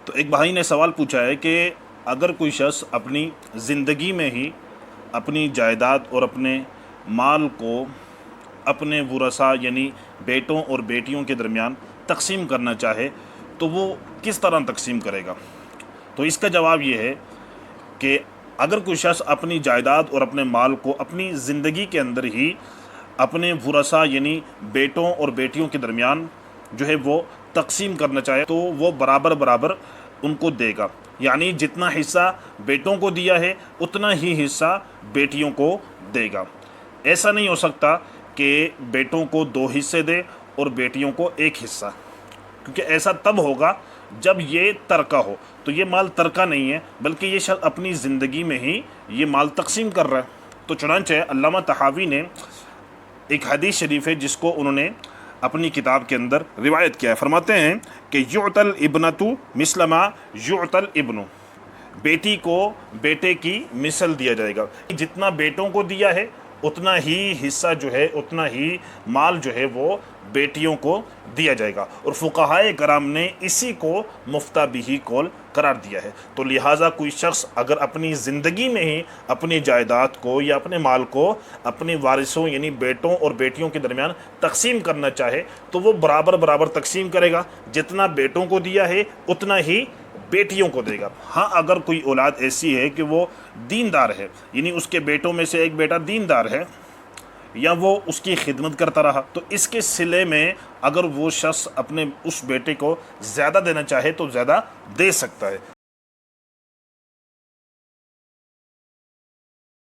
تو ایک بھائی نے سوال پوچھا ہے کہ اگر کوئی شخص اپنی زندگی میں ہی اپنی جائیداد اور اپنے مال کو اپنے ورثاء یعنی بیٹوں اور بیٹیوں کے درمیان تقسیم کرنا چاہے تو وہ کس طرح تقسیم کرے گا؟ تو اس کا جواب یہ ہے کہ اگر کوئی شخص اپنی جائیداد اور اپنے مال کو اپنی زندگی کے اندر ہی اپنے ورثاء یعنی بیٹوں اور بیٹیوں کے درمیان جو ہے وہ تقسیم کرنا چاہے تو وہ برابر برابر ان کو دے گا، یعنی جتنا حصہ بیٹوں کو دیا ہے اتنا ہی حصہ بیٹیوں کو دے گا۔ ایسا نہیں ہو سکتا کہ بیٹوں کو 2 حصے دے اور بیٹیوں کو 1 حصہ، کیونکہ ایسا تب ہوگا جب یہ ترکہ ہو، تو یہ مال ترکہ نہیں ہے بلکہ یہ شخص اپنی زندگی میں ہی یہ مال تقسیم کر رہا ہے۔ تو چنانچہ علامہ طحاوی نے ایک حدیث شریف ہے جس کو انہوں نے اپنی کتاب کے اندر روایت کیا ہے، فرماتے ہیں کہ یعطی الابنۃ مثل ما یعطی الابن، بیٹی کو بیٹے کی مثل دیا جائے گا، جتنا بیٹوں کو دیا ہے اتنا ہی حصہ جو ہے اتنا ہی مال جو ہے وہ بیٹیوں کو دیا جائے گا، اور فقہائے کرام نے اسی کو مفتہ بہ قول قرار دیا ہے۔ تو لہٰذا کوئی شخص اگر اپنی زندگی میں ہی اپنی جائیداد کو یا اپنے مال کو اپنے وارثوں یعنی بیٹوں اور بیٹیوں کے درمیان تقسیم کرنا چاہے تو وہ برابر برابر تقسیم کرے گا، جتنا بیٹوں کو دیا ہے اتنا ہی بیٹیوں کو دے گا۔ ہاں اگر کوئی اولاد ایسی ہے کہ وہ دیندار ہے، یعنی اس کے بیٹوں میں سے ایک بیٹا دیندار ہے یا وہ اس کی خدمت کرتا رہا، تو اس کے صلے میں اگر وہ شخص اپنے اس بیٹے کو زیادہ دینا چاہے تو زیادہ دے سکتا ہے۔